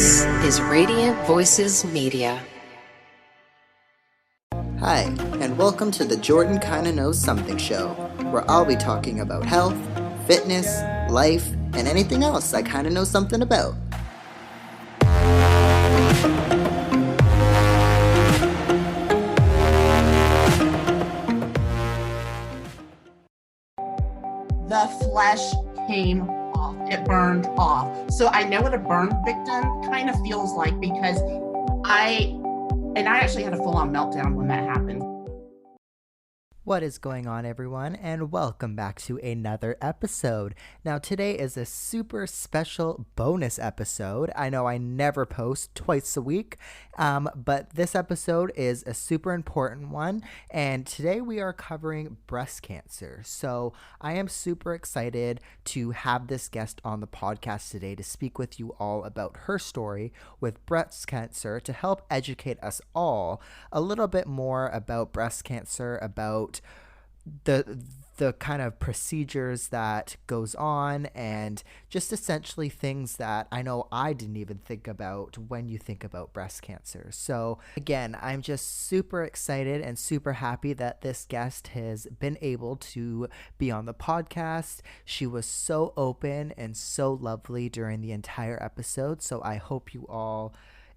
This is Radiant Voices Media. Hi, and welcome to the Jordan Kinda Knows Something show, where I'll be talking about health, fitness, life, and anything else I kinda know something about. The flesh came off. It burned off. So I know what a burn victim kind of feels like because I actually had a full-on meltdown when that happened. What is going on, everyone, and welcome back to another episode. Now, today is a super special bonus episode. I know I never post twice a week, but this episode is a super important one, and today we are covering breast cancer. So I am super excited to have this guest on the podcast today to speak with you all about her story with breast cancer to help educate us all a little bit more about breast cancer, about the kind of procedures that goes on, and just essentially things that I know I didn't even think about when you think about breast cancer. So again, I'm just super excited and super happy that this guest has been able to be on the podcast. She was so open and so lovely during the entire episode, so I hope you all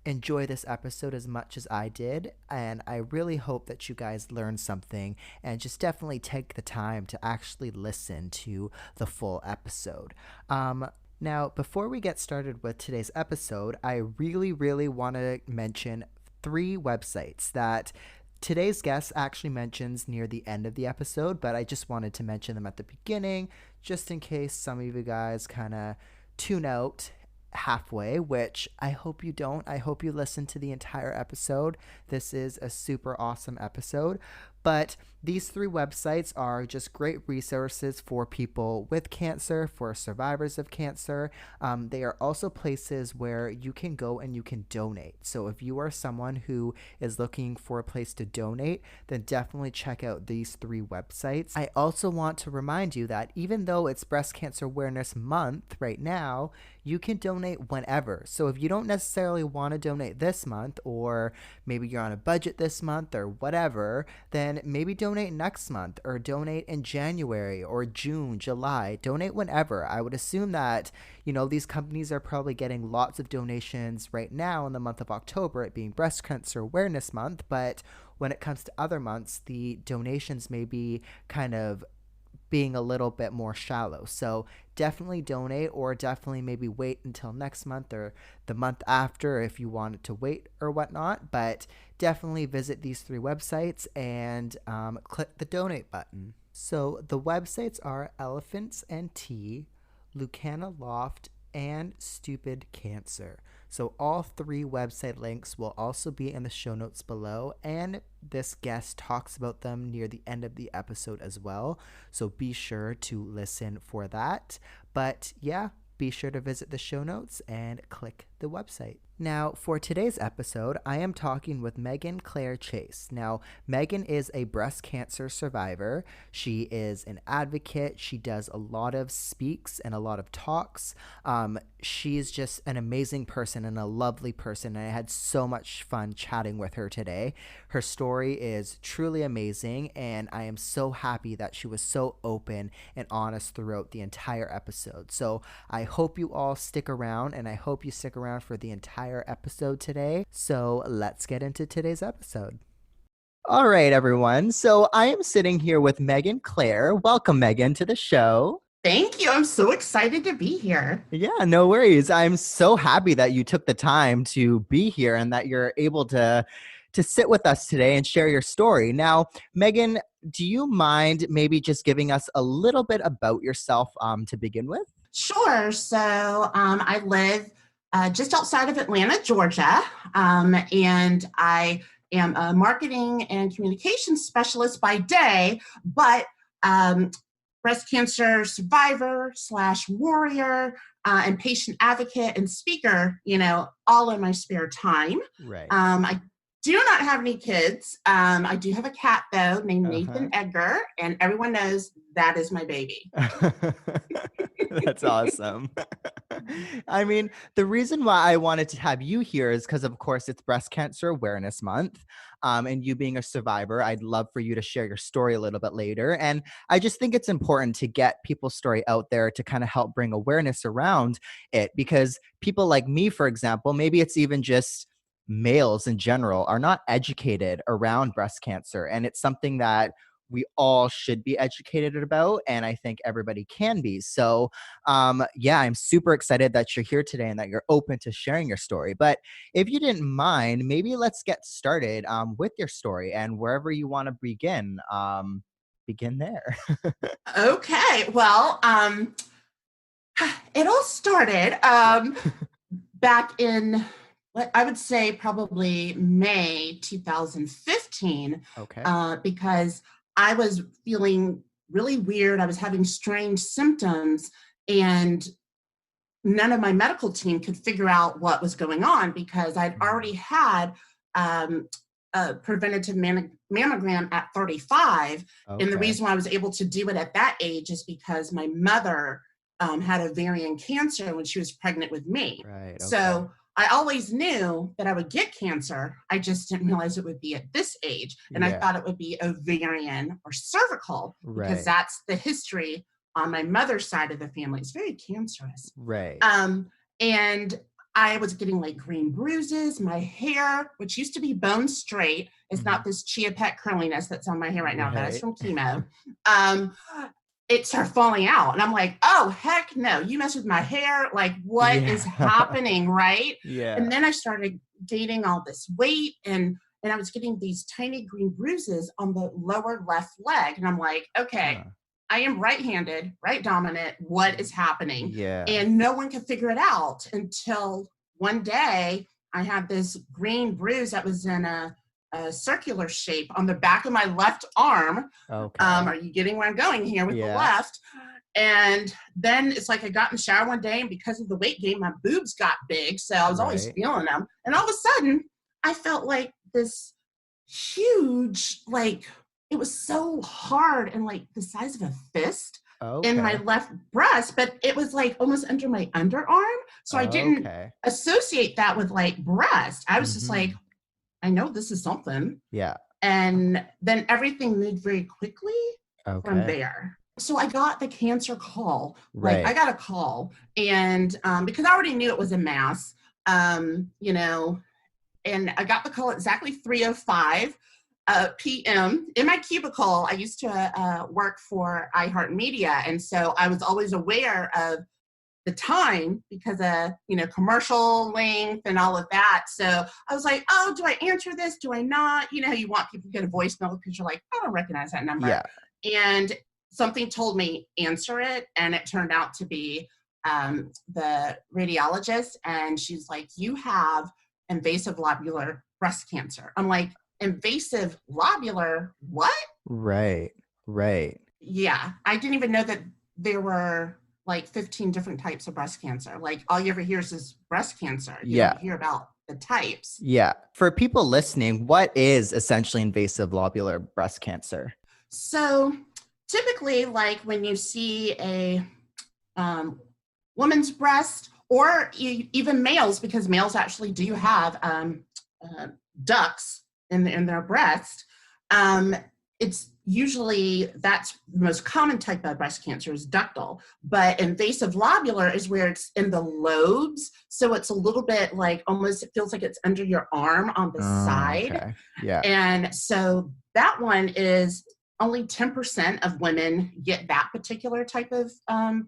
enjoy this episode as much as I did, and I really hope that you guys learned something and just definitely take the time to actually listen to the full episode. Now, before we get started with today's episode, I really want to mention 3 websites that today's guest actually mentions near the end of the episode, but I just wanted to mention them at the beginning, just in case some of you guys kind of tune out halfway, which I hope you don't. I hope you listen to the entire episode. This is a super awesome episode. But these 3 websites are just great resources for people with cancer, for survivors of cancer. They are also places where you can go and you can donate. So if you are someone who is looking for a place to donate, then definitely check out these 3 websites. I also want to remind you that even though it's Breast Cancer Awareness Month right now, you can donate whenever. So if you don't necessarily want to donate this month, or maybe you're on a budget this month or whatever, then maybe donate next month, or donate in January or June, July. Donate whenever. I would assume that, these companies are probably getting lots of donations right now in the month of October, it being Breast Cancer Awareness Month, but when it comes to other months, the donations may be kind of being a little bit more shallow. So definitely donate, or definitely maybe wait until next month or the month after if you wanted to wait or whatnot. But definitely visit these 3 websites and click the donate button. So the websites are Elephants and Tea, Lacuna Loft, and Stupid Cancer. So all 3 website links will also be in the show notes below, and this guest talks about them near the end of the episode as well. So be sure to listen for that. But yeah, be sure to visit the show notes and click the website. Now, for today's episode, I am talking with Megan Claire Chase. Now, Megan is a breast cancer survivor. She is an advocate. She does a lot of speaks and a lot of talks. She's just an amazing person and a lovely person, and I had so much fun chatting with her today. Her story is truly amazing, and I am so happy that she was so open and honest throughout the entire episode. So I hope you all stick around, and I hope you stick around for the entire episode today. So let's get into today's episode. All right, everyone. So I am sitting here with Megan Claire. Welcome, Megan, to the show. Thank you. I'm so excited to be here. Yeah, no worries. I'm so happy that you took the time to be here and that you're able to sit with us today and share your story. Now, Megan, do you mind maybe just giving us a little bit about yourself to begin with? Sure. So I live just outside of Atlanta, Georgia, and I am a marketing and communications specialist by day, but breast cancer survivor / warrior and patient advocate and speaker, all in my spare time. Right. I do not have any kids. I do have a cat, though, named Nathan Edgar, and everyone knows that is my baby. That's awesome. I mean, the reason why I wanted to have you here is because, of course, it's Breast Cancer Awareness Month. And you being a survivor, I'd love for you to share your story a little bit later. And I just think it's important to get people's story out there to kind of help bring awareness around it because people like me, for example, maybe it's even just males in general are not educated around breast cancer. And it's something that we all should be educated about. And I think everybody can be. So, yeah, I'm super excited that you're here today and that you're open to sharing your story. But if you didn't mind, maybe let's get started with your story and wherever you want to begin, begin there. Okay, well, it all started back in, I would say probably May 2015, Okay. because I was feeling really weird. I was having strange symptoms, and none of my medical team could figure out what was going on because I'd already had um, a preventative mammogram at 35. And the Okay. reason why I was able to do it at that age is because my mother had ovarian cancer when she was pregnant with me. Right. Okay. So I always knew that I would get cancer. I just didn't realize it would be at this age. And I Yeah. thought it would be ovarian or cervical because Right. that's the history on my mother's side of the family. It's very cancerous. Right. Um, and I was getting like green bruises. My hair, which used to be bone straight, is Mhm. not this chia pet curliness that's on my hair right now. That is Right. from chemo. Um, it started falling out. And I'm like, oh, heck no, you mess with my hair. Like, what is Yeah. happening? Right. Yeah. And then I started gaining all this weight, and I was getting these tiny green bruises on the lower left leg. And I'm like, okay, Huh. I am right-handed, right dominant. What is happening? Yeah. And no one could figure it out until one day I had this green bruise that was in a circular shape on the back of my left arm. Okay. Are you getting where I'm going here with the Yeah. left? And then it's like I got in the shower one day, and because of the weight gain, my boobs got big. So I was always Right. feeling them. And all of a sudden, I felt like this huge, like, it was so hard and like the size of a fist in my Okay. left breast, but it was like almost under my underarm. So I didn't Okay. associate that with like breast. I was just like, Mhm. I know this is something. Yeah. And then everything moved very quickly from Okay. there. So I got the cancer call. Like I Right. got a call, and because I already knew it was a mass, you know, and I got the call at exactly 3:05 p.m. In my cubicle. I used to work for iHeartMedia, and so I was always aware of the time because of commercial length and all of that. So I was like, oh, do I answer this? Do I not? You know, you want people to get a voicemail because you're like, I don't recognize that number. Yeah. And something told me answer it, and it turned out to be the radiologist, and she's like, you have invasive lobular breast cancer. I'm like, invasive lobular what? Right. Right. Yeah, I didn't even know that there were like 15 different types of breast cancer. Like all you ever hear is breast cancer. You Yeah. don't hear about the types. Yeah. For people listening, what is essentially invasive lobular breast cancer? So typically, like when you see a woman's breast, or even males, because males actually do have uh, ducts in their breast, it's usually that's the most common type of breast cancer is ductal, but invasive lobular is where it's in the lobes. So it's a little bit like almost, it feels like it's under your arm on the Oh, side. okay. Yeah. And so that one is only 10% of women get that particular type of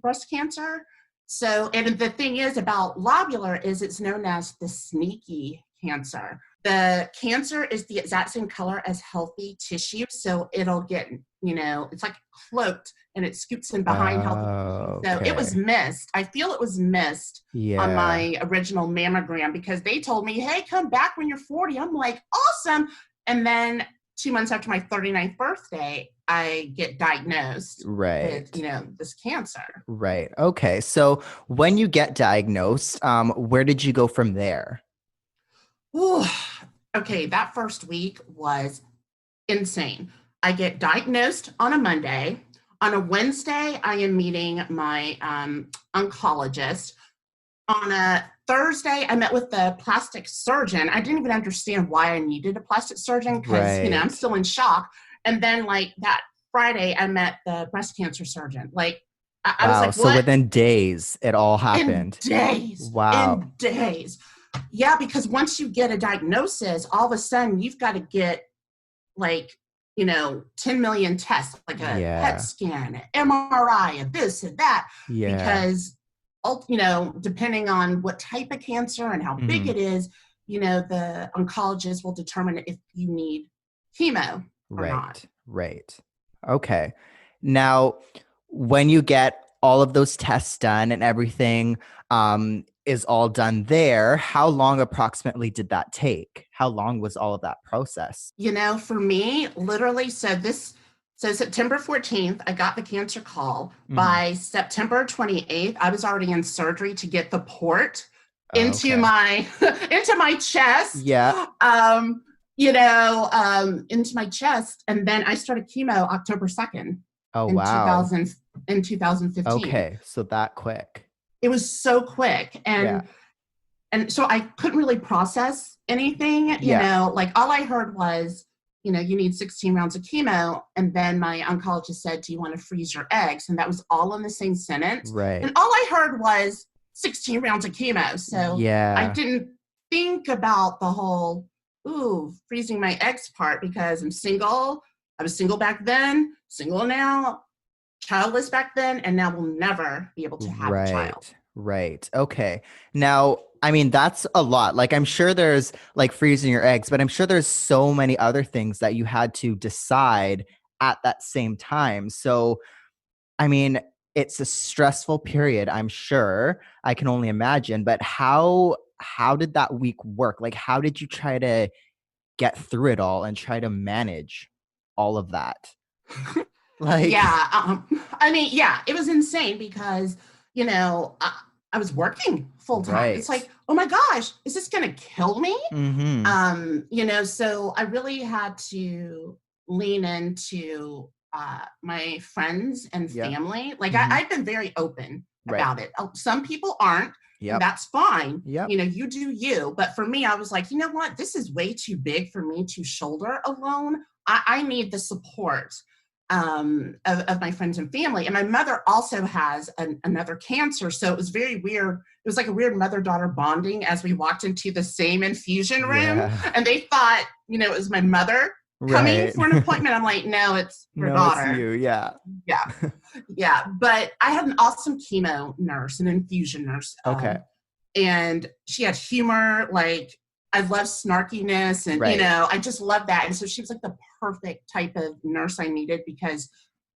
breast cancer. So, and the thing is about lobular is it's known as the sneaky cancer. The cancer is the exact same color as healthy tissue. So it'll get, it's like cloaked and it scoops in behind healthy tissue. Oh, So it was okay. missed. I feel it was missed on Yeah. my original mammogram because they told me, hey, come back when you're 40. I'm like, awesome. And then 2 months after my 39th birthday, I get diagnosed with, Right. this cancer. Right. Okay. So when you get diagnosed, where did you go from there? Ooh, okay, that first week was insane. I get diagnosed on a Monday. On a Wednesday, I am meeting my oncologist. On a Thursday, I met with the plastic surgeon. I didn't even understand why I needed a plastic surgeon because, I'm Right. still in shock. And then, like, that Friday, I met the breast cancer surgeon. Like, I was Wow. like, So what? within days, it all In happened. days, Wow. in days. Yeah, because once you get a diagnosis, all of a sudden you've got to get like, 10 million tests, like a PET Yeah. scan, an MRI, and this and that, Yeah. because, depending on what type of cancer and how big Hmm. it is, the oncologist will determine if you need chemo or not. Right. Right. Okay. Now, when you get all of those tests done and everything is all done there, how long approximately did that take? How long was all of that process? For me, literally, so September 14th, I got the cancer call. Hmm. By September 28th, I was already in surgery to get the port into Okay. my into my chest. Yeah. Into my chest. And then I started chemo October 2nd Oh, in wow. 2015. Okay. So that quick. It was so quick. Yeah. And so I couldn't really process anything, Yeah. like all I heard was, you need 16 rounds of chemo. And then my oncologist said, do you want to freeze your eggs? And that was all in the same sentence. Right. And all I heard was 16 rounds of chemo. So I Yeah. didn't think about the whole, freezing my eggs part because I'm single. I was single back then, single now, childless back then, and now we'll never be able to have a child. Right. Right. Okay. Now, I mean, that's a lot. Like, I'm sure there's like freezing your eggs, but I'm sure there's so many other things that you had to decide at that same time. So, I mean, it's a stressful period, I'm sure. I can only imagine, but how did that week work? Like, how did you try to get through it all and try to manage all of that? Like, Yeah. I mean, yeah, it was insane because, I was working full time. It's right. like, oh my gosh, is this going to kill me? Mhm. So I really had to lean into my friends and Yeah. family. Like Mhm. I've been very open Right. about it. Some people aren't, and Yep. that's fine. Yep. You do you. But for me, I was like, you know what? This is way too big for me to shoulder alone. I need the support of my friends and family. And my mother also has another cancer. So it was very weird. It was like a weird mother daughter bonding as we walked into the same infusion room. Yeah. And they thought, it was my mother coming Right. for an appointment. I'm like, no, it's her No, it's daughter. you. Yeah. Yeah. Yeah. But I had an awesome chemo nurse, an infusion nurse. Okay. And she had humor. Like, I love snarkiness, and Right. I just love that. And so she was like the perfect type of nurse I needed because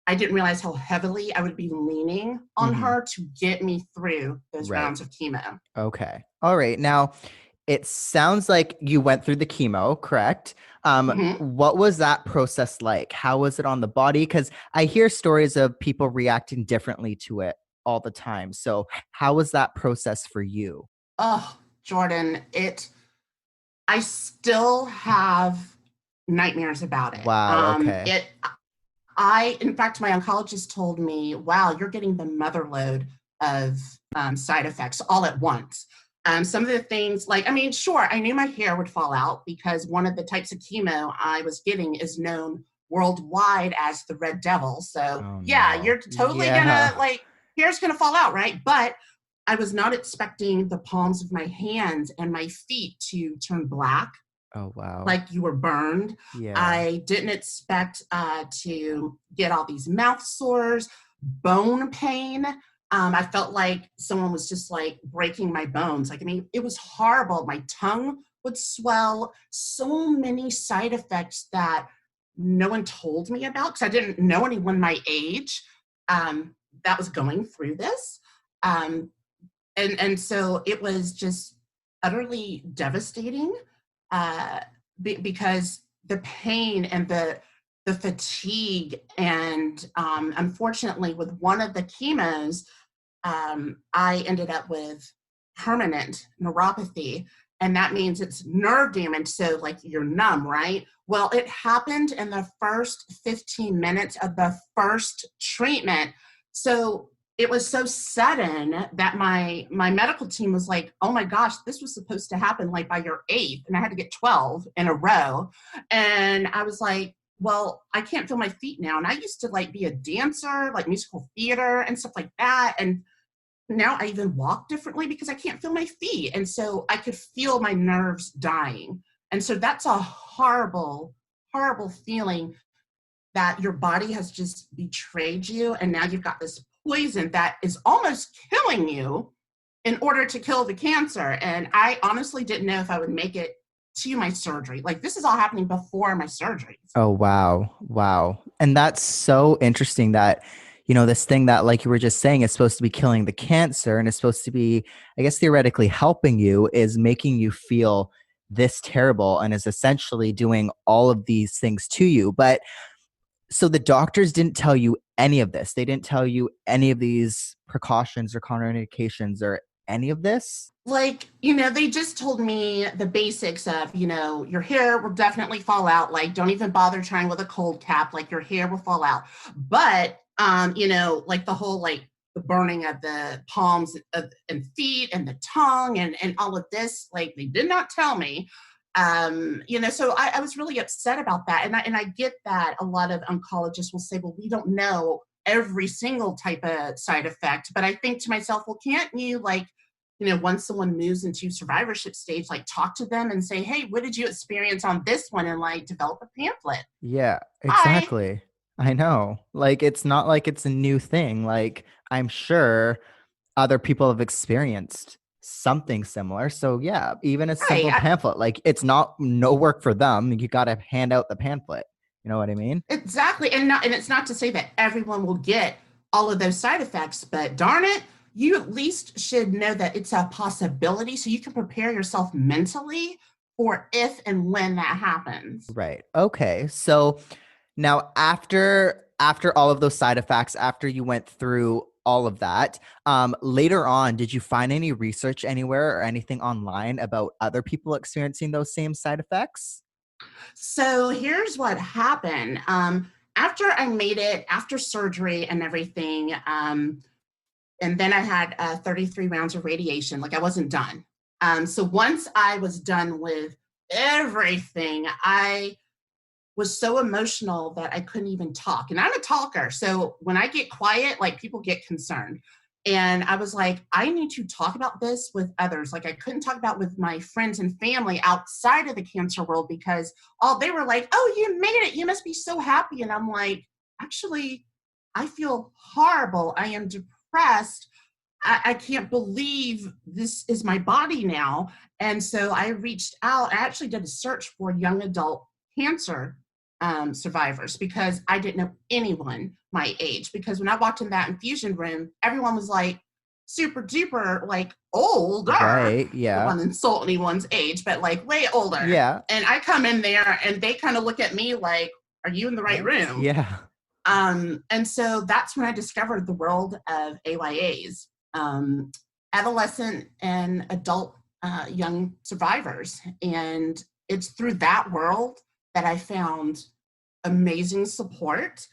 I didn't realize how heavily I would be leaning on Mhm. her to get me through those Right. rounds of chemo. Okay. All right. Now, it sounds like you went through the chemo, correct? Mhm. What was that process like? How was it on the body? Because I hear stories of people reacting differently to it all the time. So, how was that process for you? Oh, Jordan, I still have nightmares about it. Wow. Okay. In fact, my oncologist told me, wow, you're getting the mother load of side effects all at once. Some of the things, like, I mean, sure, I knew my hair would fall out because one of the types of chemo I was getting is known worldwide as the red devil. So, Oh yeah, no. you're totally Yeah. gonna, like, hair's gonna fall out, right? But I was not expecting the palms of my hands and my feet to turn black Oh wow. like you were burned. Yeah. I didn't expect to get all these mouth sores, bone pain. I felt like someone was just like breaking my bones. Like, I mean, it was horrible. My tongue would swell. So many side effects that no one told me about because I didn't know anyone my age that was going through this. Um, and so it was just utterly devastating uh, because the pain and the fatigue and unfortunately with one of the chemos I ended up with permanent neuropathy, and that means it's nerve damage, so like you're numb, right? Well, it happened in the first 15 minutes of the first treatment. So it was so sudden that my medical team was like, oh my gosh, this was supposed to happen like by your eighth, and I had to get 12 in a row. And I was like, well, I can't feel my feet now. And I used to like be a dancer, like musical theater and stuff like that. And now I even walk differently because I can't feel my feet. And so I could feel my nerves dying. And so that's a horrible, horrible feeling that your body has just betrayed you. And now you've got this poison that is almost killing you in order to kill the cancer. And I honestly didn't know if I would make it to my surgery. Like, this is all happening before my surgery. Oh, wow. Wow. And that's so interesting that, this thing that, like you were just saying, is supposed to be killing the cancer and is supposed to be, I guess, theoretically helping you, is making you feel this terrible and is essentially doing all of these things to you. But so the doctors didn't tell you any of this. They didn't tell you any of these precautions or contraindications or any of this? Like, they just told me the basics of, your hair will definitely fall out. Like, don't even bother trying with a cold cap. Like, your hair will fall out. But, like the whole, like, the burning of the palms and feet and the tongue and all of this, like, they did not tell me. So I was really upset about that. And I get that a lot of oncologists will say, well, we don't know every single type of side effect. But I think to myself, well, can't you, like, once someone moves into survivorship stage, like, talk to them and say, hey, what did you experience on this one? And like develop a pamphlet. Yeah, Hi. exactly. I know. Like, it's not like it's a new thing. Like, I'm sure other people have experienced something similar. So yeah, even a Right. simple pamphlet, like, it's not no work for them. You got to hand out the pamphlet. You know what I mean? Exactly. And it's not to say that everyone will get all of those side effects, but darn it, you at least should know that it's a possibility so you can prepare yourself mentally for if and when that happens. Right. Okay. So now after all of those side effects, after you went through all of that, later on, did you find any research anywhere or anything online about other people experiencing those same side effects? So here's what happened. After I made it, after surgery and everything, and then I had 33 rounds of radiation. Like, I wasn't done. So once I was done with everything, I was so emotional that I couldn't even talk. And I'm a talker. So when I get quiet, like, people get concerned. And I was like, I need to talk about this with others. Like, I couldn't talk about with my friends and family outside of the cancer world because all they were like, oh, you made it. You must be so happy. And I'm like, actually, I feel horrible. I am depressed. I can't believe this is my body now. And so I reached out. I actually did a search for young adult cancer survivors because I didn't know anyone my age. Because when I walked in that infusion room, everyone was like super duper, like, older. Right. Don't Yeah. want to insult anyone's age, but like way older. Yeah. And I come in there and they kind of look at me like, are you in the right What? room? Yeah. And so that's when I discovered the world of AYAs, adolescent and adult young survivors. And it's through that world that I found amazing support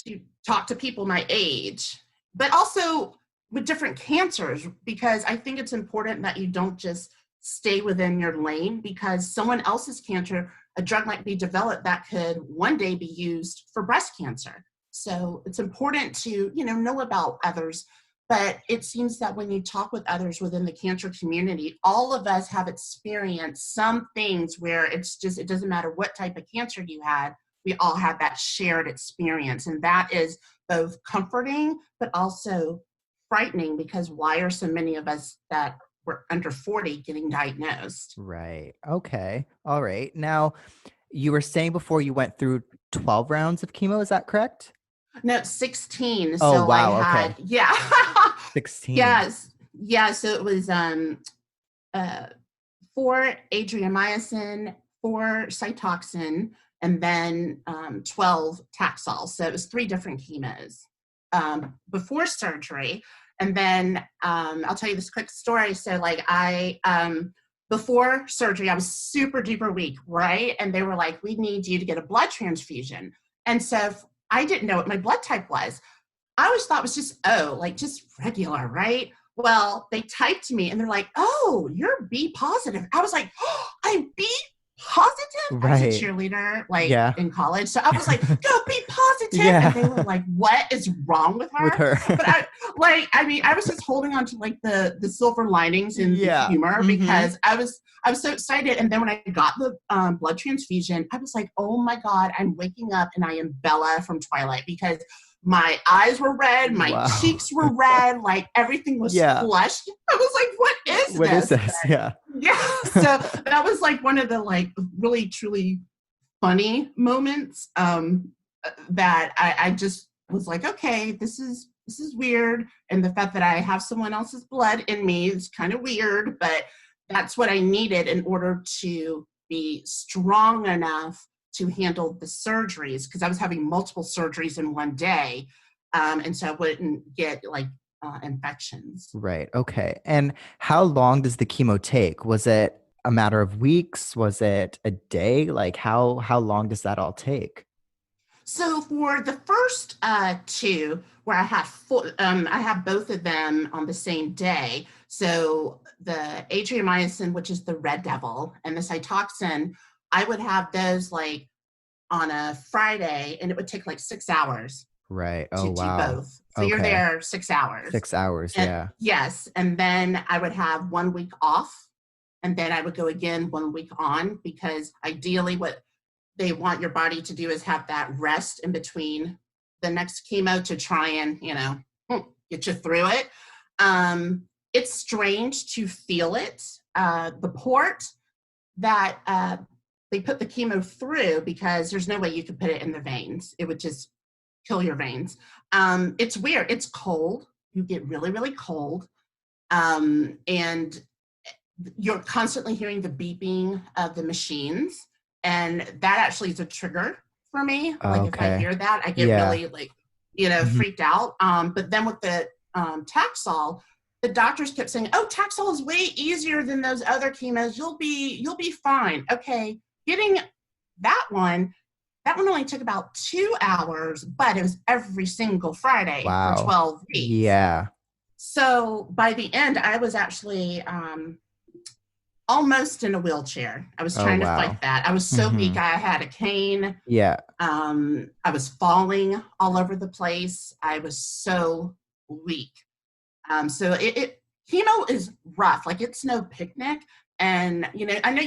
to talk to people my age, but also with different cancers, because I think it's important that you don't just stay within your lane because someone else's cancer, a drug might be developed that could one day be used for breast cancer. So it's important to, know about others. But it seems that when you talk with others within the cancer community, all of us have experienced some things where it doesn't matter what type of cancer you had, we all had that shared experience. And that is both comforting, but also frightening because why are so many of us that were under 40 getting diagnosed? Right. Okay. All right. Now, you were saying before you went through 12 rounds of chemo, is that correct? No, 16. Oh, So I wow. had, Okay. yeah. 16. Yes. Yeah. So it was uh 4 adriamycin, 4 cytoxin, and then 12 Taxol. So it was 3 different chemos before surgery. And then I'll tell you this quick story. So, like, before surgery, I was super duper weak, right? And they were like, we need you to get a blood transfusion. And so I didn't know what my blood type was. I always thought it was just like just regular, right? Well, they typed to me and they're like, "Oh, you're B positive." I was like, "Oh, I'm B positive." I was a Right. cheerleader like Yeah. in college, so I was like, "Go B positive," and they were Yeah. like, "What is wrong with With her?" her. But I mean, I was just holding on to like the silver linings and the Yeah. humor Mm-hmm. because I was so excited. And then when I got the blood transfusion, I was like, "Oh my God, I'm waking up and I am Bella from Twilight," because my eyes were red, my Wow. cheeks were red, like everything was Yeah. flushed. I was like, "What is What is this?" this? Yeah. Yeah. So that was like one of the like really truly funny moments that I just was like, okay, this is weird. And the fact that I have someone else's blood in me is kind of weird, but that's what I needed in order to be strong enough to handle the surgeries because I was having multiple surgeries in one day. And so I wouldn't get like infections. Right. Okay. And how long does the chemo take? Was it a matter of weeks? Was it a day? Like how long does that all take? So for the first two, where I have both of them on the same day. So the adriamycin, which is the red devil, and the cytoxin, I would have those like on a Friday, and it would take like 6 hours Right. Oh, to do wow. both. So you're Okay. there 6 hours. 6 hours. And Yeah. yes, and then I would have 1 week off, and then I would go again 1 week on because ideally what they want your body to do is have that rest in between the next chemo to try and, get you through it. It's strange to feel it. The port that they put the chemo through, because there's no way you could put it in the veins. It would just kill your veins. It's weird. It's cold. You get really, really cold. And you're constantly hearing the beeping of the machines, and that actually is a trigger for me. Like if I Okay. hear that, I get Yeah. really like Mhm. freaked out. But then with the Taxol, the doctors kept saying, "Oh, Taxol is way easier than those other chemos. You'll be fine." Okay, getting that one only took about 2 hours, but it was every single Friday for Wow. 12 weeks. Yeah. So by the end, I was actually almost in a wheelchair. I was Oh, trying to fight wow. that. I was so weak. Mhm. I had a cane. Yeah. I was falling all over the place. I was so weak. So it chemo is rough. Like it's no picnic. And I know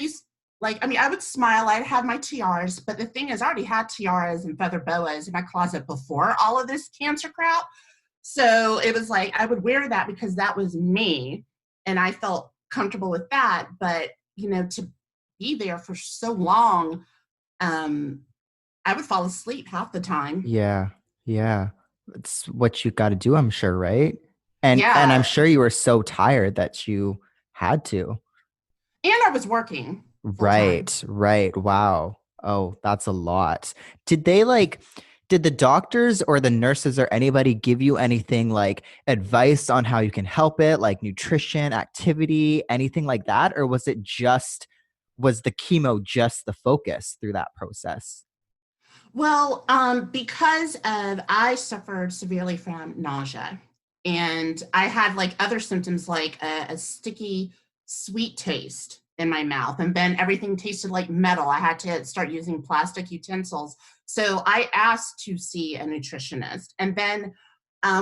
like. I mean, I would smile. I'd have my tiaras, but the thing is, I already had tiaras and feather boas in my closet before all of this cancer crap. So it was like I would wear that because that was me, and I felt comfortable with that. But to be there for so long, um, I would fall asleep half the time. Yeah. Yeah. It's what you got to do, I'm sure, right? And I'm Yeah, sure you were so tired that you had to. and I was working full time. Right, right. Wow. Oh, that's a lot. Did they like, did the doctors or the nurses or anybody give you anything like advice on how you can help it, like nutrition, activity, anything like that? Or was the chemo just the focus through that process? Well, because of I suffered severely from nausea, and I had like other symptoms like a sticky, sweet taste in my mouth, and then everything tasted like metal. I had to start using plastic utensils. So I asked to see a nutritionist, and then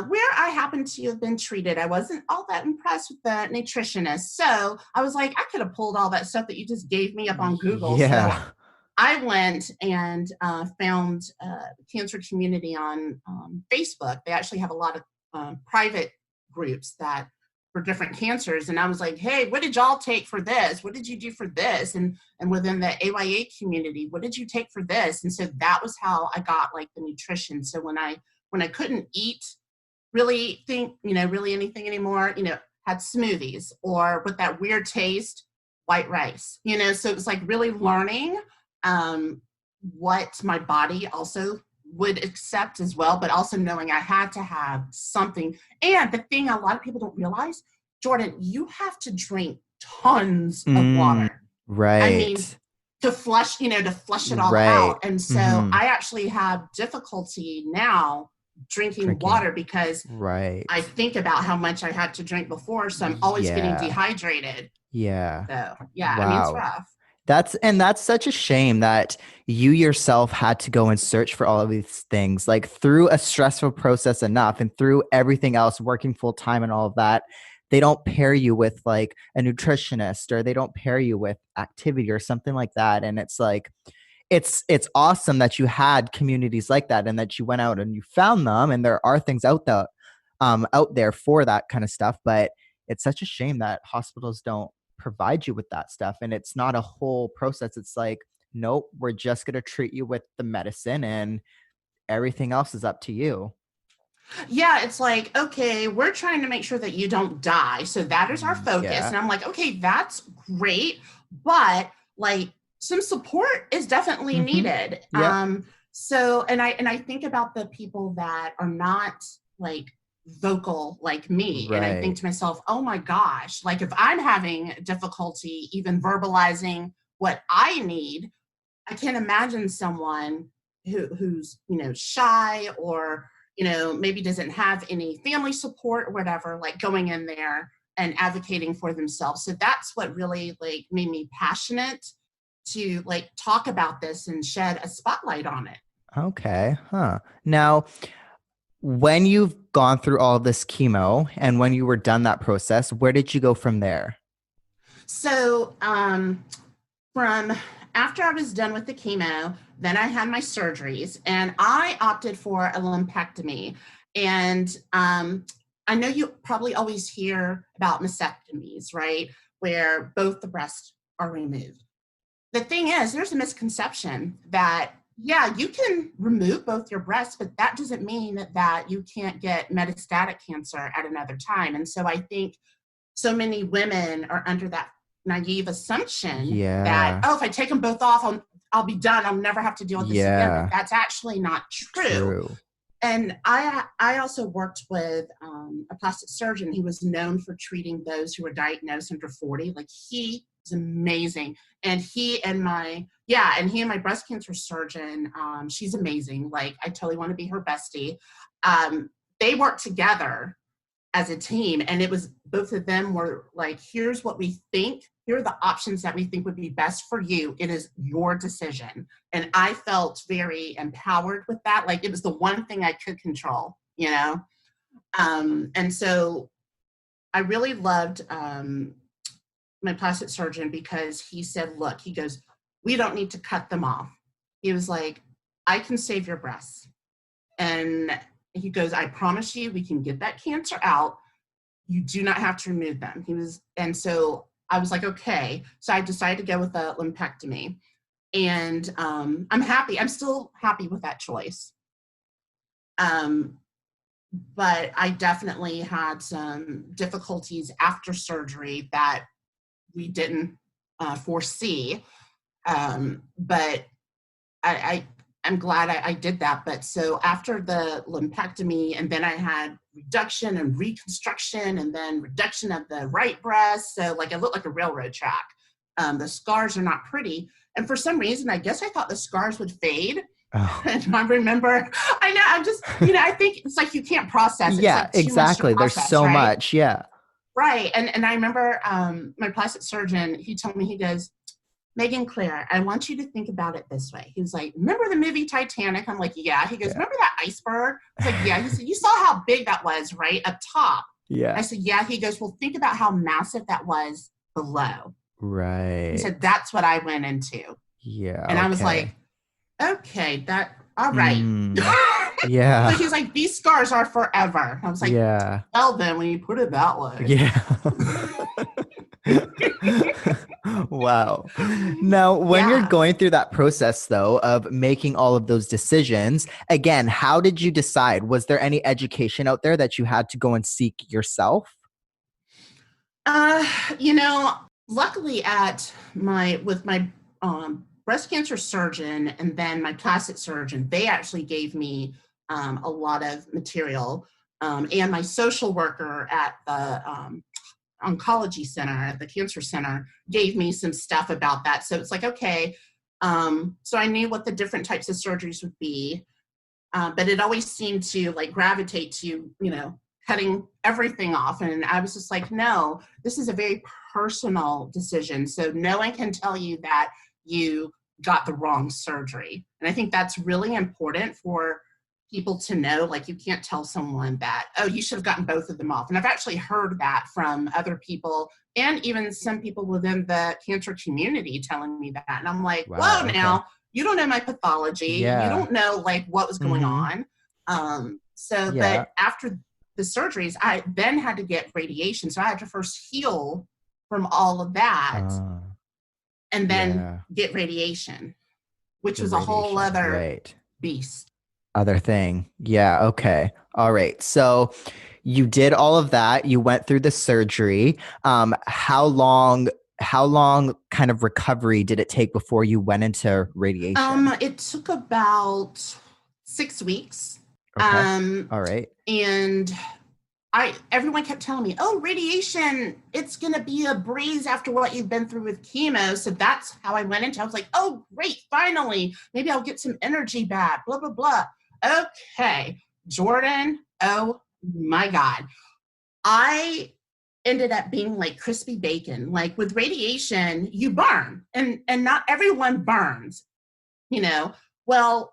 where I happened to have been treated, I wasn't all that impressed with the nutritionist. So I was like, I could have pulled all that stuff that you just gave me up on Google. So Yeah. I went and found the cancer community on Facebook. They actually have a lot of private groups that for different cancers. And I was like, hey, what did y'all take for this? What did you do for this? And within the AYA community, what did you take for this? And so that was how I got like the nutrition. So when I couldn't eat really anything anymore, had smoothies or with that weird taste, white rice, so it was like really learning um, what my body also would accept as well, but also knowing I had to have something. And the thing a lot of people don't realize, Jordan, you have to drink tons of Mm, water. I mean, right. to flush it all out. Right. And so Mm-hmm. I actually have difficulty now drinking water because Right. I think about how much I had to drink before. So I'm always getting dehydrated. Yeah. So yeah, I mean, it's Wow. rough. That's such a shame that you yourself had to go and search for all of these things, like through a stressful process enough and through everything else, working full time and all of that. They don't pair you with like a nutritionist, or they don't pair you with activity or something like that. And it's like, it's awesome that you had communities like that and that you went out and you found them, and there are things out there for that kind of stuff. But it's such a shame that hospitals don't provide you with that stuff, and it's not a whole process. It's like, nope, we're just going to treat you with the medicine and everything else is up to you. Yeah, it's like, okay, we're trying to make sure that you don't die. So that is our focus. Yeah. And I'm like, okay, that's great. But like some support is definitely needed. Yep. So and I think about the people that are not like vocal like me. And I think Right. to myself, oh my gosh, like if I'm having difficulty even verbalizing what I need, I can't imagine someone who's, shy or, maybe doesn't have any family support or whatever, like going in there and advocating for themselves. So that's what really like made me passionate to like talk about this and shed a spotlight on it. Okay. Huh. Now, when you've gone through all this chemo and when you were done that process, where did you go from there? So from after I was done with the chemo, then I had my surgeries and I opted for a lumpectomy. And I know you probably always hear about mastectomies, right? Where both the breasts are removed. The thing is, there's a misconception that, yeah, you can remove both your breasts, but that doesn't mean that you can't get metastatic cancer at another time. And so I think so many women are under that naive assumption that, Yeah. oh, if I take them both off, I'll be done. I'll never have to deal with this again. But Yeah. that's actually not true. True. And I also worked with a plastic surgeon who was known for treating those who were diagnosed under 40. Like he is amazing. And he and my breast cancer surgeon, she's amazing. Like I totally want to be her bestie. They worked together as a team, and it was both of them were like, here's what we think, here are the options that we think would be best for you, it is your decision. And I felt very empowered with that, like it was the one thing I could control, and so I really loved my plastic surgeon because he said, look, he goes, we don't need to cut them off. He was like, I can save your breasts. And he goes, I promise you, we can get that cancer out. You do not have to remove them. And so I was like, okay. So I decided to go with a lumpectomy. And I'm happy. I'm still happy with that choice. But I definitely had some difficulties after surgery that we didn't foresee. But I'm glad I did that. But so after the lumpectomy, and then I had reduction and reconstruction, and then reduction of the right breast. So like it looked like a railroad track. The scars are not pretty. And for some reason, I guess I thought the scars would fade. Oh. And I remember, I know, I'm just, I think it's like you can't process. It's Yeah, like too much to exactly. There's process, so right? much. Yeah. Right. And I remember my plastic surgeon, he told me, he goes, Megan Claire, I want you to think about it this way. He was like, remember the movie Titanic? I'm like, yeah. He goes, Yeah. remember that iceberg? I was like, yeah. He said, you saw how big that was, right? Up top. Yeah. I said, yeah. He goes, well, think about how massive that was below. Right. He said, that's what I went into. Yeah. And I was like, okay, all right. Yeah. So he's like, these scars are forever. I was like, yeah. well, then when you put it that way. Yeah. Wow. Now, when you're going through that process, though, of making all of those decisions, again, how did you decide? Was there any education out there that you had to go and seek yourself? Luckily with my breast cancer surgeon and then my plastic surgeon, they actually gave me a lot of material. And my social worker at the oncology center, at the cancer center, gave me some stuff about that. So it's like, okay. So I knew what the different types of surgeries would be. But it always seemed to like gravitate to, cutting everything off. And I was just like, no, this is a very personal decision. So no one can tell you that you got the wrong surgery. And I think that's really important for people to know. Like, you can't tell someone that, oh, you should have gotten both of them off. And I've actually heard that from other people and even some people within the cancer community telling me that. And I'm like, Wow. whoa, Okay. now you don't know my pathology. Yeah. You don't know like what was going on. Yeah. But after the surgeries, I then had to get radiation. So I had to first heal from all of that and then get radiation, which was a whole other beast. Other thing. Yeah. Okay. All right. So you did all of that. You went through the surgery. How long kind of recovery did it take before you went into radiation? It took about 6 weeks. Okay. All right. And everyone kept telling me, oh, radiation, it's going to be a breeze after what you've been through with chemo. So that's how I went into it. I was like, oh, great, finally, maybe I'll get some energy back, blah, blah, blah. Okay, Jordan, oh my God. I ended up being like crispy bacon. Like with radiation, you burn, and not everyone burns, Well,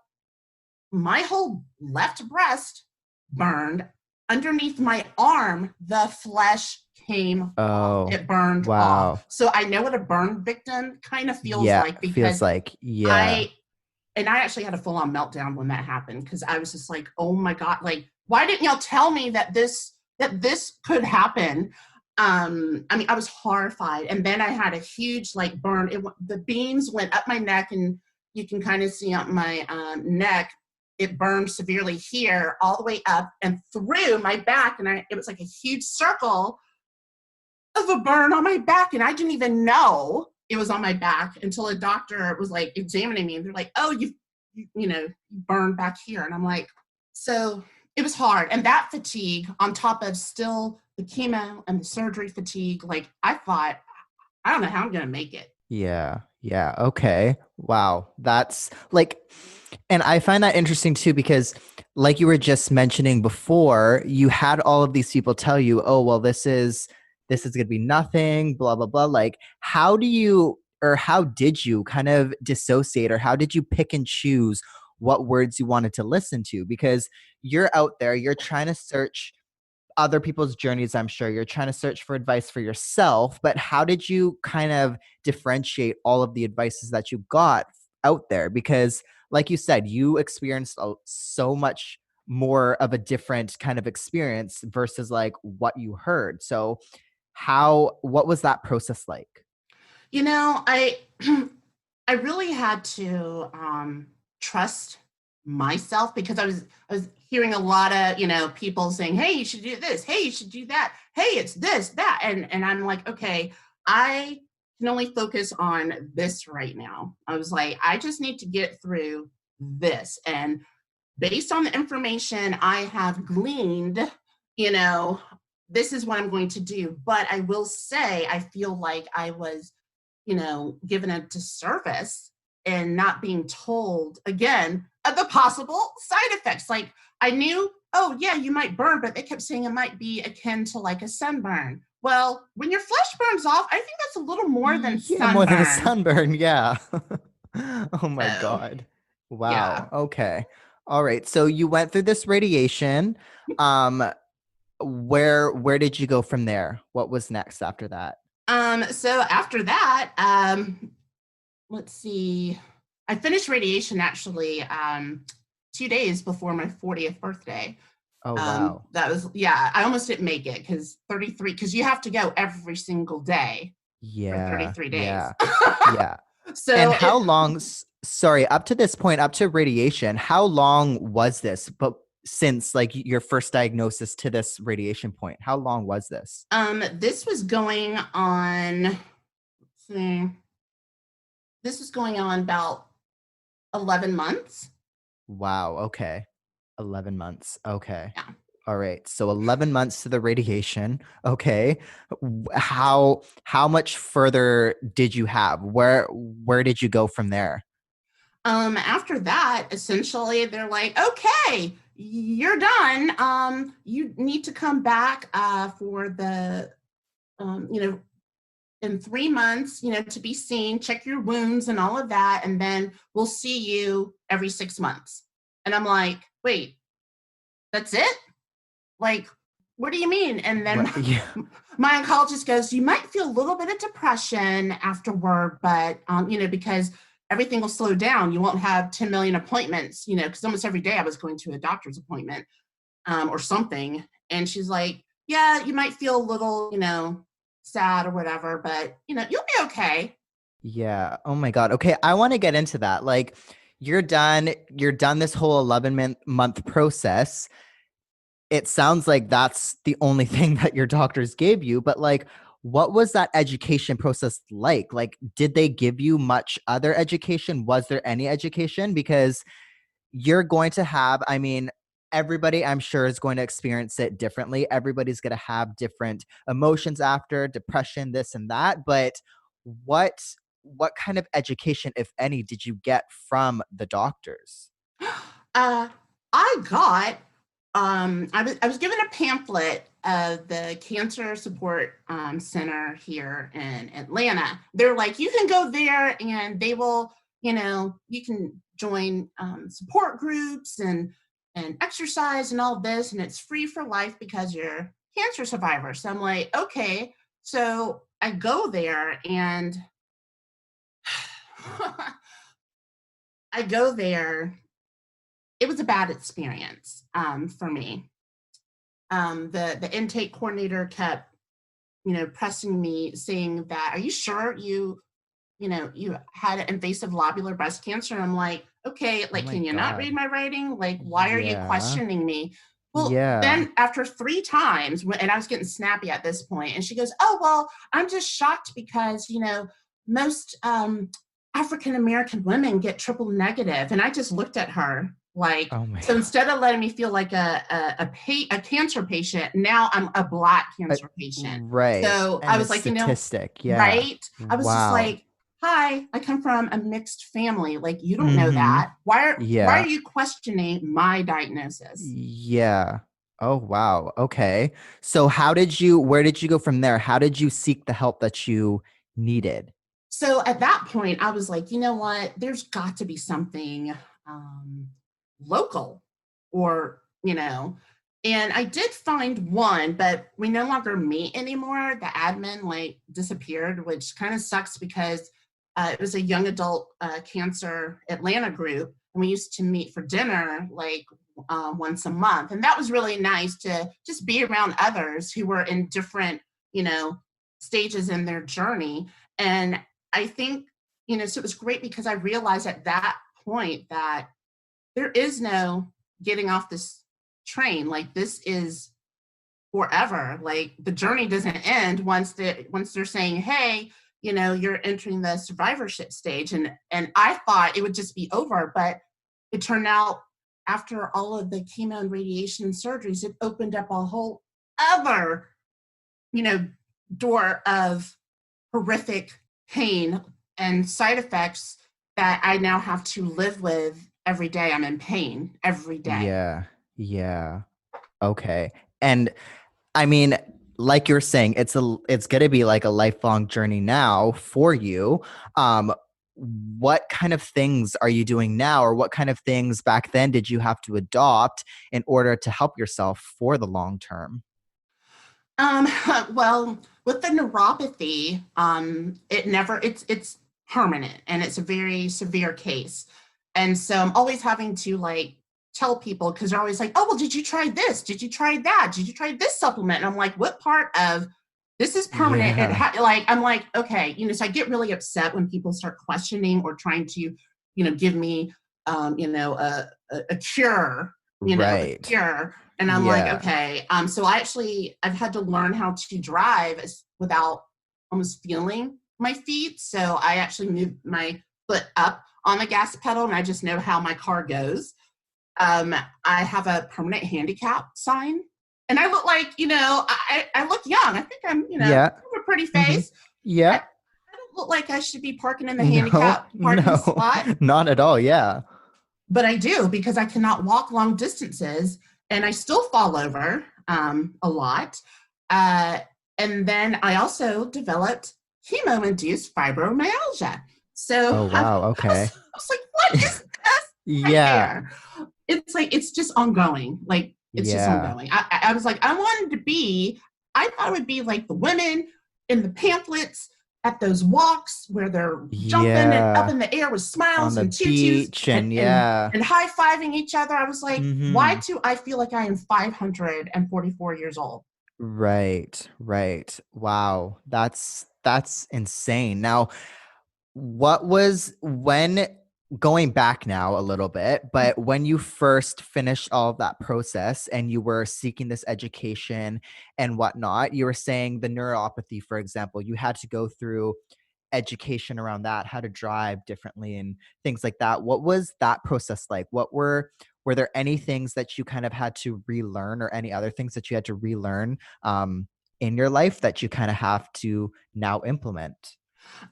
my whole left breast burned. Underneath my arm, the flesh came off. It burned off. So I know what a burn victim kind of feels like, because I actually had a full-on meltdown when that happened, because I was just like, oh my God, like, why didn't y'all tell me that this could happen? I was horrified. And then I had a huge like burn. The beams went up my neck, and you can kind of see up my neck. It burned severely here, all the way up and through my back. And it was like a huge circle of a burn on my back. And I didn't even know it was on my back until a doctor was like examining me. And they're like, oh, you burned back here. And I'm like, so it was hard. And that fatigue on top of still the chemo and the surgery fatigue, like I thought, I don't know how I'm going to make it. Yeah. Yeah. Okay. Wow. That's like, and I find that interesting too, because like you were just mentioning before, you had all of these people tell you, oh, well, this is going to be nothing, blah, blah, blah. Like, how did you kind of dissociate, or how did you pick and choose what words you wanted to listen to? Because you're out there, you're trying to search other people's journeys. I'm sure you're trying to search for advice for yourself, but how did you kind of differentiate all of the advices that you got out there? Because like you said, you experienced so much more of a different kind of experience versus like what you heard. So what was that process like? I I really had to trust myself, because I was hearing a lot of people saying, hey, you should do this, hey, you should do that, hey, it's this, that, and I'm like, okay, I can only focus on this right now. I was like, I just need to get through this, and based on the information I have gleaned, this is what I'm going to do. But I will say, I feel like I was given a disservice and not being told again of the possible side effects. Like, I knew, oh yeah, you might burn, but they kept saying it might be akin to like a sunburn. Well, when your flesh burns off, I think that's a little more than sunburn. More than a sunburn, yeah. Oh my God. Wow. Yeah. Okay. All right. So you went through this radiation. Where did you go from there? What was next after that? So after that, let's see, I finished radiation actually 2 days before my 40th birthday. Oh, wow. That was, I almost didn't make it, because you have to go every single day for 33 days. Yeah. Yeah. So and how long, sorry, up to this point, up to radiation, how long was this? But since like your first diagnosis to this radiation point, how long was this? This was going on, let's see, this was going on about 11 months. Wow. Okay. 11 months. Okay. Yeah. All right. So 11 months to the radiation. Okay. How much further did you have? Where did you go from there? After that, essentially, they're like, okay, you're done. You need to come back for the, you know, in 3 months, you know, to be seen, check your wounds and all of that. And then we'll see you every 6 months. And I'm like, wait, that's it? Like, what do you mean? And then Right. Yeah. my oncologist goes, you might feel a little bit of depression afterward, but, you know, because everything will slow down. You won't have 10 million appointments, you know, because almost every day I was going to a doctor's appointment or something. And she's like, yeah, you might feel a little, you know, sad or whatever, but, you know, you'll be okay. Yeah. Oh my God. Okay. I want to get into that. Like, you're done this whole 11-month process. It sounds like that's the only thing that your doctors gave you, but like, what was that education process like? Like, did they give you much other education? Was there any education? Because you're going to have, I mean, everybody I'm sure is going to experience it differently. Everybody's going to have different emotions after depression, this and that. But what what kind of education, if any, did you get from the doctors? Uh, I got I was given a pamphlet of the Cancer Support Center here in Atlanta. They're like, you can go there and they will, you know, you can join support groups and exercise and all this, and it's free for life because you're a cancer survivor. So I'm like, okay. So I go there and I go there. It was a bad experience for me. The intake coordinator kept, you know, pressing me, saying that, "Are you sure you know, you had invasive lobular breast cancer?" And I'm like, "Okay, Oh like, my can you not read God. my writing? Like, why are you Yeah. questioning me?" Well, Yeah. then after 3 times, and I was getting snappy at this point, and she goes, "Oh well, I'm just shocked because you know most African American women get triple negative." And I just looked at her like, Oh my so God. instead of letting me feel like a cancer patient, now I'm a Black Uh, cancer patient. right. So I And a was like, you know, statistic. Yeah. right? I was just Wow. like, hi, I come from a mixed family. Like, you don't know Mm-hmm. that. Why are Yeah. you questioning my diagnosis? Yeah. Oh, wow. Okay. So where did you go from there? How did you seek the help that you needed? So at that point, I was like, you know what? There's got to be something um, local, or, you know, and I did find one, but we no longer meet anymore. The admin like disappeared, which kind of sucks because it was a young adult cancer Atlanta group. And we used to meet for dinner like once a month. And that was really nice to just be around others who were in different, you know, stages in their journey. And I think, you know, so it was great because I realized at that point that there is no getting off this train. Like, this is forever. Like, the journey doesn't end once they're saying, hey, you know, you're entering the survivorship stage. And I thought it would just be over, but it turned out after all of the chemo and radiation and surgeries, it opened up a whole other, you know, door of horrific pain and side effects that I now have to live with every day. I'm in pain every day. Yeah. Yeah. Okay. And I mean, like you're saying, it's going to be like a lifelong journey now for you. Um, what kind of things are you doing now, or what kind of things back then did you have to adopt in order to help yourself for the long term? Um, well, with the neuropathy, it's permanent and it's a very severe case. And so I'm always having to like tell people, because they're always like, oh, well, did you try this? Did you try that? Did you try this supplement? And I'm like, what part of this is permanent? Yeah. Like, I'm like, okay, you know, so I get really upset when people start questioning or trying to, you know, give me, you know, a cure, you know, a Right. cure. And I'm like, Yeah. okay. So I've had to learn how to drive without almost feeling my feet. So I actually moved my foot up on the gas pedal and I just know how my car goes. I have a permanent handicap sign and I look like, you know, I look young. I think I'm, you know, I Yeah. have a pretty Hmm. face. I, Yeah. I don't look like I should be parking in the No, handicap parking no, spot, not at all. Yeah. but I do because I cannot walk long distances and I still fall over a lot. Uh, and then I also developed chemo-induced fibromyalgia. So Oh, wow. Okay. I was like, what is this right Yeah. there? It's like, it's just ongoing. Like, it's just Yeah. ongoing. I was like, I thought it would be like the women in the pamphlets at those walks where they're jumping and up Yeah. in the air with On smiles the and tutus beach and yeah. and high-fiving each other. I was like, why Mm-hmm. do I feel like I am 544 years old? Right. Right. Wow. That's insane. Now, what was when going back now a little bit, but when you first finished all of that process and you were seeking this education and whatnot, you were saying the neuropathy, for example, you had to go through education around that, how to drive differently and things like that. What was that process like? Were there any things that you kind of had to relearn or any other things that you had to relearn in your life that you kind of have to now implement?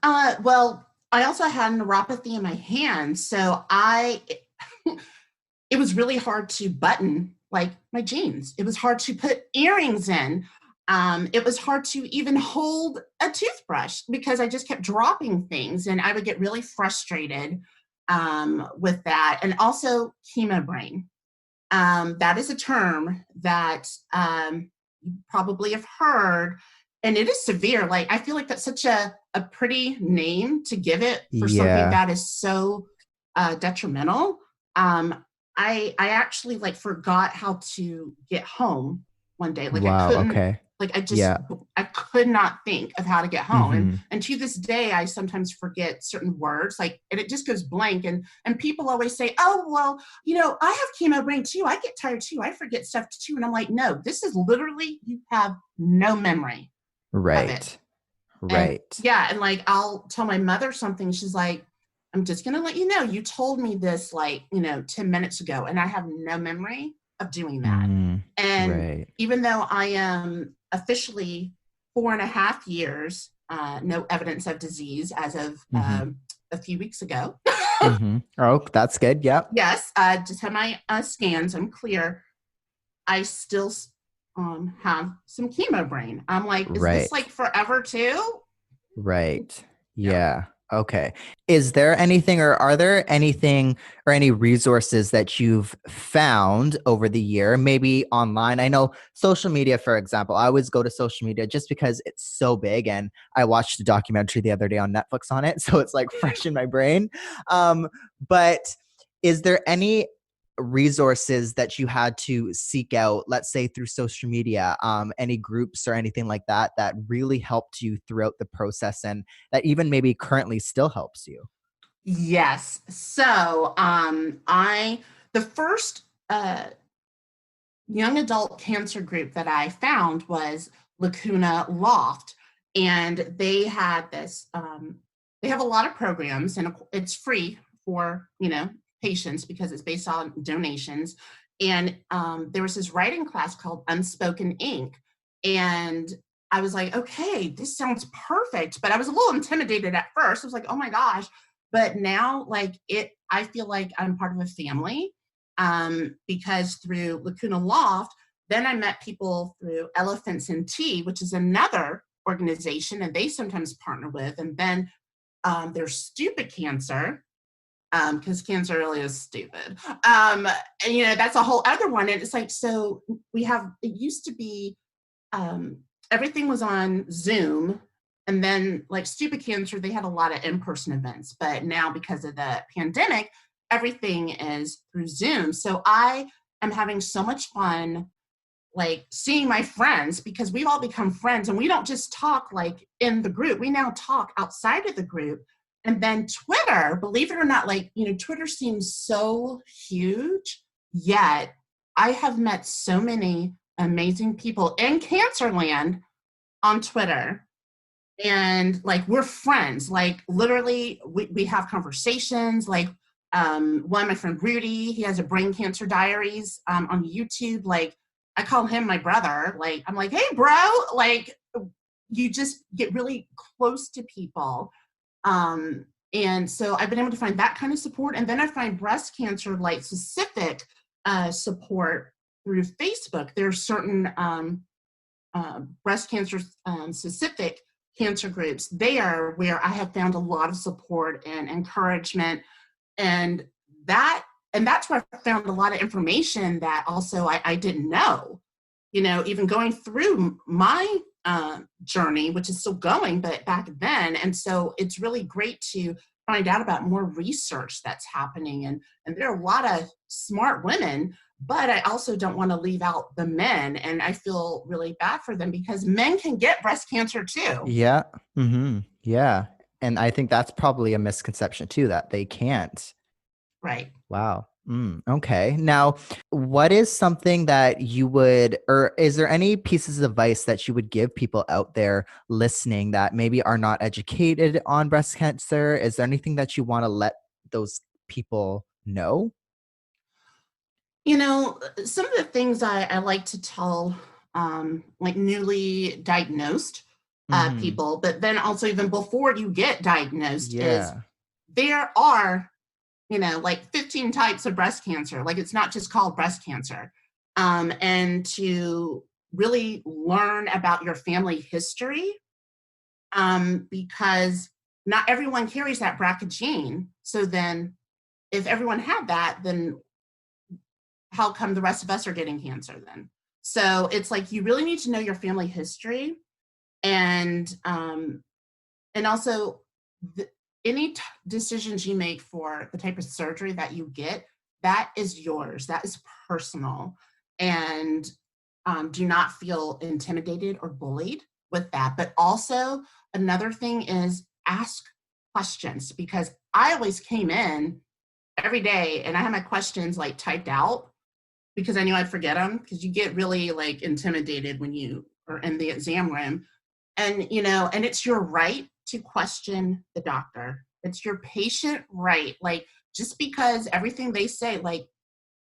Well, I also had neuropathy in my hand, so it was really hard to button like my jeans. It was hard to put earrings in. It was hard to even hold a toothbrush because I just kept dropping things, and I would get really frustrated with that. And also chemo brain. That is a term that you probably have heard, and it is severe. Like, I feel like that's such a pretty name to give it for something Yeah. that is so detrimental. Um, I actually like forgot how to get home one day. Like, I Wow. couldn't. Okay. Like, Yeah. I could not think of how to get home, Mhm. and to this day I sometimes forget certain words, like, and it just goes blank. And people always say, oh well, I have chemo brain too. I get tired too. I forget stuff too. And I'm like, no, this is literally, you have no memory of it. Right. And Right. yeah, and like, I'll tell my mother something. She's like, I'm just going to let you know, you told me this like, 10 minutes ago, and I have no memory of doing that. Mm. And Right. even though I am officially 4.5 years, no evidence of disease as of Mhm. a few weeks ago. Mhm. Oh, that's good. Yep. Yes, just had my scans. I'm clear. I still have some chemo brain. I'm like, is this Right. like forever too? Right. Yeah. Yeah. Okay. Is there anything or are there anything or any resources that you've found over the year, maybe online? I know social media, for example, I always go to social media just because it's so big. And I watched a documentary the other day on Netflix on it. So it's like fresh in my brain. But is there any resources that you had to seek out, let's say through social media, any groups or anything like that that really helped you throughout the process and that even maybe currently still helps you? Yes. So, the first young adult cancer group that I found was Lacuna Loft, and they have a lot of programs, and it's free for patients because it's based on donations. And there was this writing class called Unspoken Ink, and I was like, okay, this sounds perfect, but I was a little intimidated at first. I was like, oh my gosh. But now, I feel like I'm part of a family, because through Lacuna Loft, then I met people through Elephants in Tea, which is another organization, and they sometimes partner with. And then there's Stupid Cancer, because cancer really is stupid. And that's a whole other one. And it's like, so it used to be, um, everything was on Zoom. And then, like, Stupid Cancer, they had a lot of in-person events, but now because of the pandemic, everything is through Zoom. So I am having so much fun, like, seeing my friends, because we've all become friends, and we don't just talk like in the group. We now talk outside of the group. And then Twitter, believe it or not, like, Twitter seems so huge, yet I have met so many amazing people in Cancerland on Twitter. And like, we're friends. Like, literally, we have conversations. Like, one of my friend Rudy, he has a brain cancer diaries on YouTube. Like, I call him my brother. Like, I'm like, hey bro, like, you just get really close to people. And so I've been able to find that kind of support. And then I find breast cancer like specific support through Facebook. There's certain breast cancer specific cancer groups there where I have found a lot of support and encouragement. And that and that's where I found a lot of information that also I didn't know, even going through my journey, which is still going, but back then. And so it's really great to find out about more research that's happening. And there are a lot of smart women, but I also don't want to leave out the men. And I feel really bad for them because men can get breast cancer too. Yeah. Yeah. And I think that's probably a misconception too, that they can't. Right. Wow. Okay. Now, what is something that you would, or is there any pieces of advice that you would give people out there listening that maybe are not educated on breast cancer? Is there anything that you want to let those people know? Some of the things I like to tell like newly diagnosed Hmm. people, but then also even before you get diagnosed, is Yeah. there are like 15 types of breast cancer. Like it's not just called breast cancer. And to really learn about your family history, because not everyone carries that BRCA gene. So then, if everyone had that, then how come the rest of us are getting cancer then? So it's like you really need to know your family history, and also the, any decisions you make for the type of surgery that you get, that is yours, that is personal. And do not feel intimidated or bullied with that. But also another thing is ask questions, because I always came in every day and I had my questions like typed out because I knew I'd forget them, because you get really like intimidated when you are in the exam room. And it's your right to question the doctor. It's your patient right. Like, just because everything they say, like,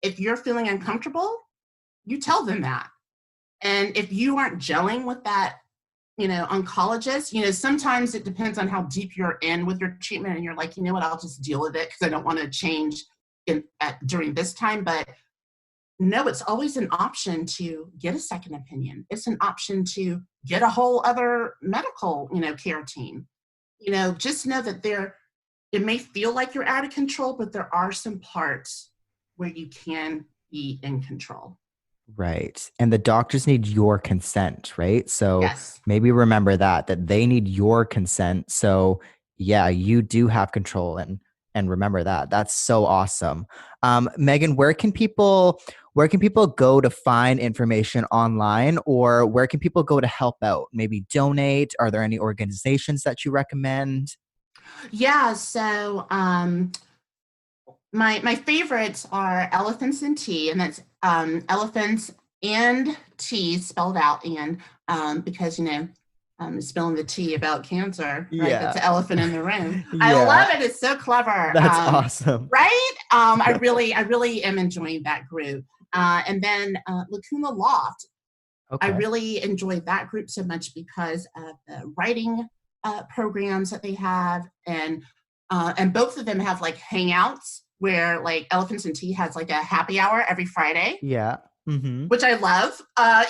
if you're feeling uncomfortable, you tell them that. And if you aren't gelling with that, oncologist, sometimes it depends on how deep you're in with your treatment and you're like, you know what, I'll just deal with it because I don't want to change during this time. But no, it's always an option to get a second opinion. It's an option to get a whole other medical, care team. Just know that it may feel like you're out of control, but there are some parts where you can be in control. Right. And the doctors need your consent, right? So Yes. maybe remember that they need your consent. So yeah, you do have control, and remember that. That's so awesome. Megan, where can people go to find information online, or where can people go to help out? Maybe donate? Are there any organizations that you recommend? Yeah. So my favorites are Elephants and Tea, and that's elephants and tea spelled out, and because spilling the tea about cancer, right? That's Yeah. the elephant in the room. I Yeah. love it. It's so clever. That's awesome. Right? I really am enjoying that group. And then Lacuna Loft. I Okay. really enjoyed that group so much because of the writing programs that they have, and both of them have like hangouts where like Elephants and Tea has like a happy hour every Friday, Yeah. Mhm. which I love.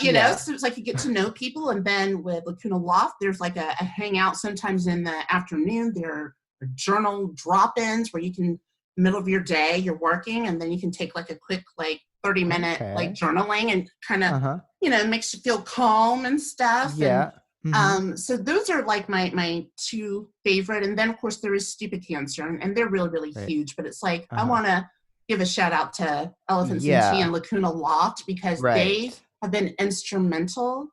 Yeah. So it's like you get to know people. And then with Lacuna Loft, there's like a hangout sometimes in the afternoon. There are journal drop-ins where you can, middle of your day, you're working, and then you can take like a quick like 30-minute like Okay. journaling, and kind of, Uh-huh. makes you feel calm and stuff. And Yeah. Mhm. so those are like my two favorite. And then of course there is Stupid Cancer, and they're really, really Right. huge. But it's like I Uh-huh. want to give a shout out to Elephants and Tea Yeah. and Lacuna Loft, because they Right. have been instrumental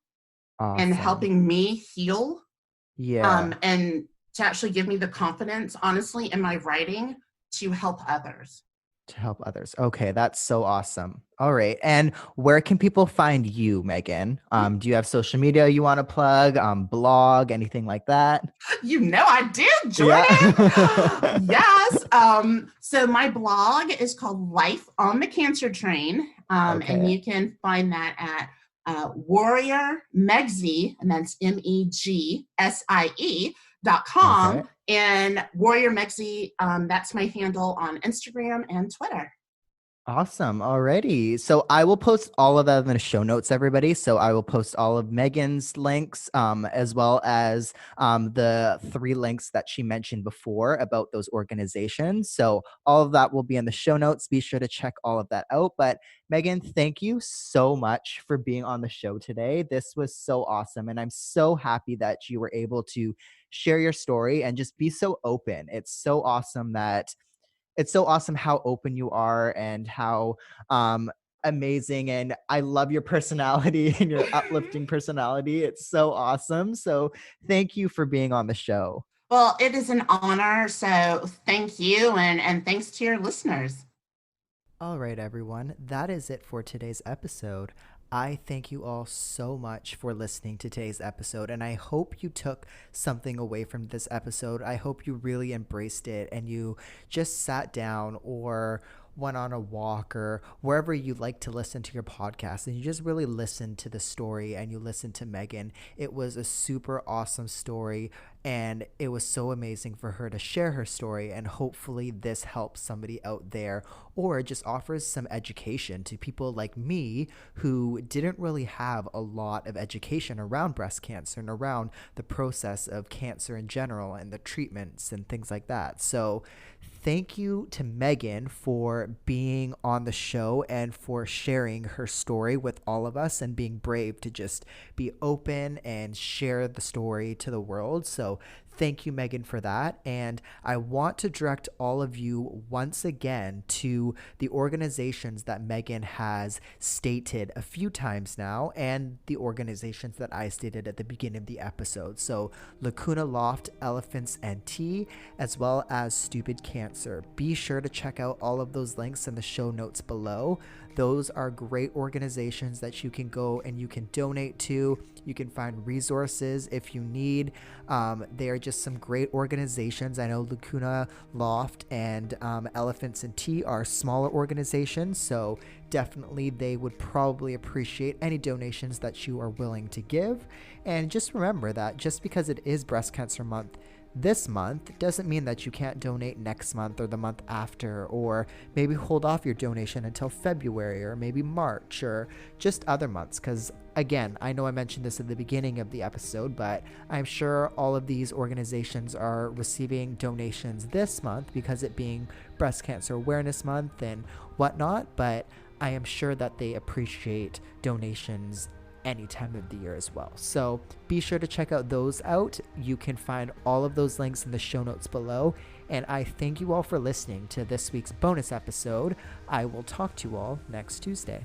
in Awesome. helping me heal, Yeah. and to actually give me the confidence, honestly, in my writing to help others. To help others. Okay, that's so awesome. All right. And where can people find you, Megan? Do you have social media you want to plug? Blog, anything like that? You know I did, Yeah. Jordan. Yes. So my blog is called Life on the Cancer Train, and Okay. you can find that at Warrior Megsie, and that's Megsie .com, and Warrior Mexi, that's my handle on Instagram and Twitter. Awesome. Alrighty. So I will post all of that in the show notes, everybody. So I will post all of Megan's links, as well as the 3 links that she mentioned before about those organizations. So all of that will be in the show notes. Be sure to check all of that out. But Megan, thank you so much for being on the show today. This was so awesome. And I'm so happy that you were able to share your story and just be so open. It's so awesome how open you are and how amazing. And I love your personality and your uplifting personality. It's so awesome. So thank you for being on the show. Well, it is an honor. So thank you. And thanks to your listeners. All right, everyone. That is it for today's episode. I thank you all so much for listening to today's episode, and I hope you took something away from this episode. I hope you really embraced it and you just sat down or went on a walk or wherever you like to listen to your podcast and you just really listened to the story and you listened to Megan. It was a super awesome story and it was so amazing for her to share her story, and hopefully this helps somebody out there or it just offers some education to people like me who didn't really have a lot of education around breast cancer and around the process of cancer in general and the treatments and things like that. So thank you to Megan for being on the show and for sharing her story with all of us and being brave to just be open and share the story to the world. So thank you, Megan, for that. And I want to direct all of you once again to the organizations that Megan has stated a few times now and the organizations that I stated at the beginning of the episode. So Lacuna Loft, Elephants and Tea, as well as Stupid Cancer. Be sure to check out all of those links in the show notes below. Those are great organizations that you can go and you can donate to. You can find resources if you need. They are just some great organizations. I know Lacuna Loft and Elephants and Tea are smaller organizations, so definitely they would probably appreciate any donations that you are willing to give. And just remember that just because it is Breast Cancer Month this month doesn't mean that you can't donate next month or the month after, or maybe hold off your donation until February or maybe March or just other months. Because again, I know I mentioned this at the beginning of the episode, but I'm sure all of these organizations are receiving donations this month because it being Breast Cancer Awareness Month and whatnot, but I am sure that they appreciate donations any time of the year as well. So be sure to check out those out. You can find all of those links in the show notes below. And I thank you all for listening to this week's bonus episode. I will talk to you all next Tuesday.